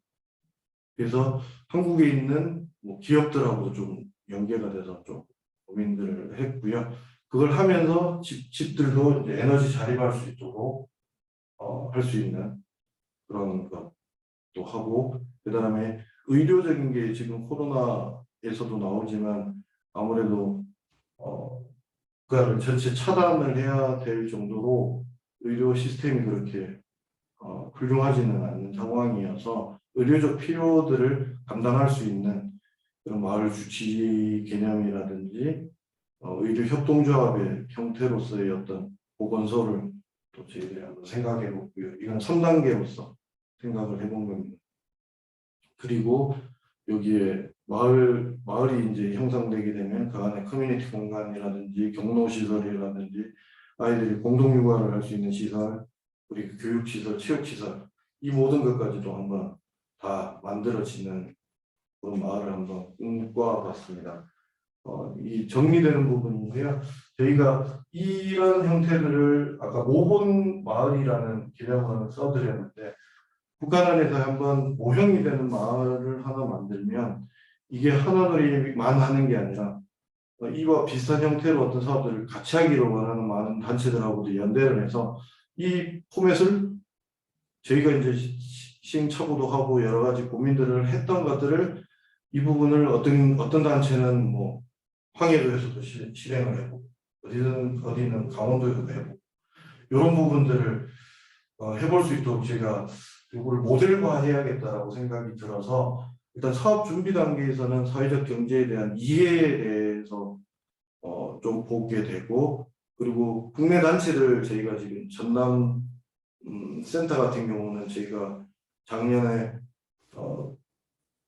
그래서 한국에 있는 뭐 기업들하고 좀 연계가 돼서 좀 고민들을 했고요. 그걸 하면서 집들도 이제 에너지 자립할 수 있도록 할 수 있는 그런 것도 하고, 그다음에 의료적인 게 지금 코로나에서도 나오지만 아무래도 그거를 전체 차단을 해야 될 정도로 의료 시스템이 그렇게 훌륭하지는 않은 상황이어서 의료적 필요들을 감당할 수 있는 그런 마을 주치 개념이라든지 의료 협동조합의 형태로서의 어떤 보건소를 또 저희들이 한번 생각해 보고요. 이건 3단계로서 생각을 해본 겁니다. 그리고 여기에 마을이 이제 형성되게 되면 그 안에 커뮤니티 공간이라든지 경로시설이라든지 아이들이 공동육아를 할 수 있는 시설, 그리고 교육시설, 체육시설, 이 모든 것까지도 한번 다 만들어지는 그런 마을을 한번 꿈꿔봤습니다. 이 정리되는 부분인데요. 저희가 이런 형태들을 아까 모본 마을이라는 개념을 써드렸는데, 북한 안에서 한번 모형이 되는 마을을 하나 만들면 이게 하나놀이만 하는 게 아니라 이와 비슷한 형태로 어떤 사업들을 같이 하기로 원하는 많은 단체들하고도 연대를 해서 이 포맷을 저희가 이제 시행착오도 하고 여러 가지 고민들을 했던 것들을 이 부분을 어떤 단체는 뭐 황해도에서도 실행을 해보고 어디는 강원도에서도 해보고 이런 부분들을 해볼 수 있도록 제가 이걸 모델화해야겠다라고 생각이 들어서 일단 사업 준비 단계에서는 사회적 경제에 대한 이해에 대해서 좀 보게 되고, 그리고 국내 단체들 저희가 지금 전남 센터 같은 경우는 저희가 작년에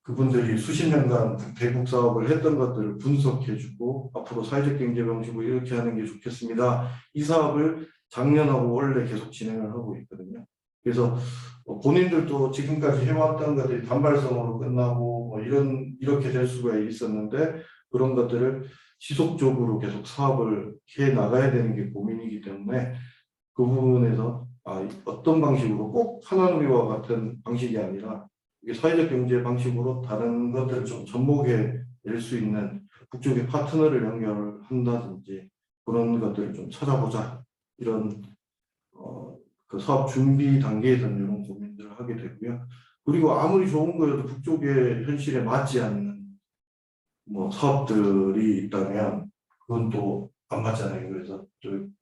그분들이 수십 년간 대북 사업을 했던 것들을 분석해주고 앞으로 사회적 경제 방식으로 이렇게 하는 게 좋겠습니다. 이 사업을 작년하고 원래 계속 진행을 하고 있거든요. 그래서 본인들도 지금까지 해왔던 것들이 단발성으로 끝나고 뭐 이렇게 될 수가 있었는데 그런 것들을 지속적으로 계속 사업을 해 나가야 되는 게 고민이기 때문에 그 부분에서 어떤 방식으로 꼭 하나누리와 같은 방식이 아니라 이게 사회적 경제 방식으로 다른 것들을 좀 접목해 낼 수 있는 북쪽의 파트너를 연결한다든지 그런 것들을 좀 찾아보자, 이런 그 사업 준비 단계에서는 이런 고민들을 하게 되고요. 그리고 아무리 좋은 거여도 북쪽의 현실에 맞지 않는 뭐 사업들이 있다면 그건 또 안 맞잖아요. 그래서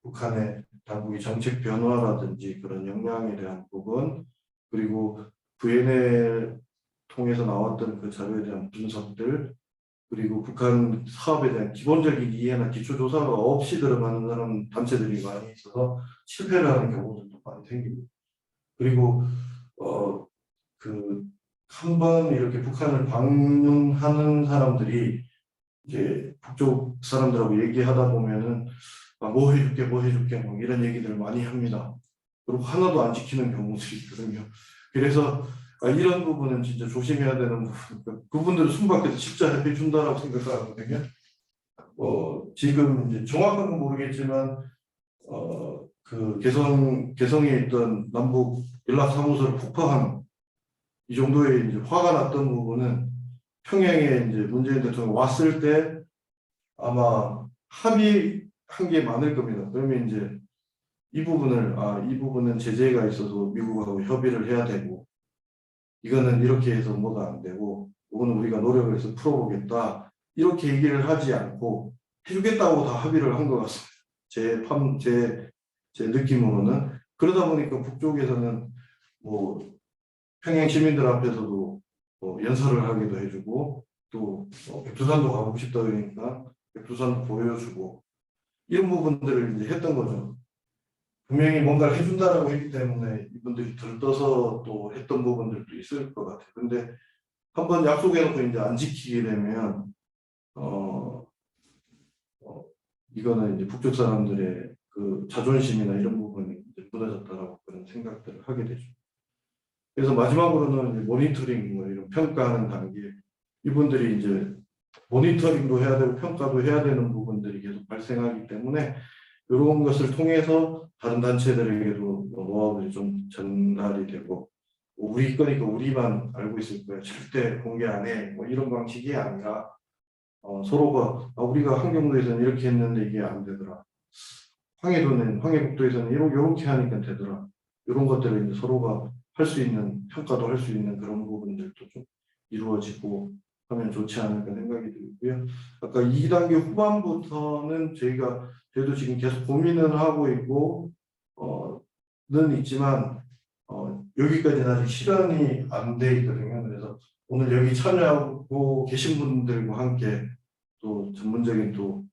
북한의 당국의 정책 변화라든지 그런 역량에 대한 부분, 그리고 VNL 통해서 나왔던 그 자료에 대한 분석들, 그리고 북한 사업에 대한 기본적인 이해나 기초 조사가 없이 들어가는 사람 단체들이 많이 있어서 실패를 하는 경우들도 많이 생기고, 그리고 그 한 번 이렇게 북한을 방문하는 사람들이 이제 북쪽 사람들하고 얘기하다 보면은 뭐 해줄게 뭐 해줄게 뭐 이런 얘기들 많이 합니다. 그리고 하나도 안 지키는 경우들이 있거든요. 그래서 이런 부분은 진짜 조심해야 되는 부분. 그분들은 숨밖에서 진짜 해준다라고 생각하거든요. 지금 이제 정확한 건 모르겠지만 그 개성에 있던 남북 연락사무소를 폭파한 이 정도의 이제 화가 났던 부분은 평양에 이제 문재인 대통령 왔을 때 아마 합의한 게 많을 겁니다. 그러면 이제 이 부분은 제재가 있어서 미국하고 협의를 해야 되고, 이거는 이렇게 해서 뭐가 안 되고, 이거는 우리가 노력을 해서 풀어보겠다, 이렇게 얘기를 하지 않고 해주겠다고 다 합의를 한 것 같습니다. 제 느낌으로는. 그러다 보니까 북쪽에서는 뭐 평양 시민들 앞에서도 연설을 하기도 해주고, 또 백두산도 가보고 싶다 그러니까 백두산도 보여주고, 이런 부분들을 이제 했던 거죠. 분명히 뭔가를 해준다라고 했기 때문에 이분들이 들떠서 또 했던 부분들도 있을 것 같아요. 근데 한번 약속해놓고 이제 안 지키게 되면 이거는 이제 북쪽 사람들의 그 자존심이나 이런 부분이 이제 무너졌다라고 그런 생각들을 하게 되죠. 그래서 마지막으로는 이제 모니터링 뭐 이런 이런 평가하는 단계 이분들이 이제 모니터링도 해야 되고 평가도 해야 되는 부분들이 계속 발생하기 때문에 이런 것을 통해서 다른 단체들에게도 노하우들이 좀 전달이 되고 우리 거니까 우리만 알고 있을 거야 절대 공개 안 해 뭐 이런 방식이 아니라 서로가 우리가 환경부에서는 이렇게 했는데 이게 안 되더라 황해북도에서는 이렇게 하니까 되더라 이런 것들을 이제 서로가 할 수 있는 평가도 할 수 있는 그런 부분들도 좀 이루어지고 하면 좋지 않을까 생각이 들고요. 아까 2단계 후반부터는 저희도 지금 계속 고민을 하고 있고 는 있지만 여기까지는 아직 실현이 안 돼 있거든요. 그래서 오늘 여기 참여하고 계신 분들과 함께 또 전문적인 또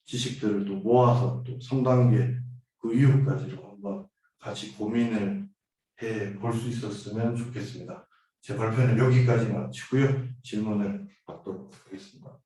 지식들을 또 모아서 또 3단계 그 이후까지로 한번 같이 고민을 해 볼 수 있었으면 좋겠습니다. 제 발표는 여기까지 마치고요. 질문을 받도록 하겠습니다.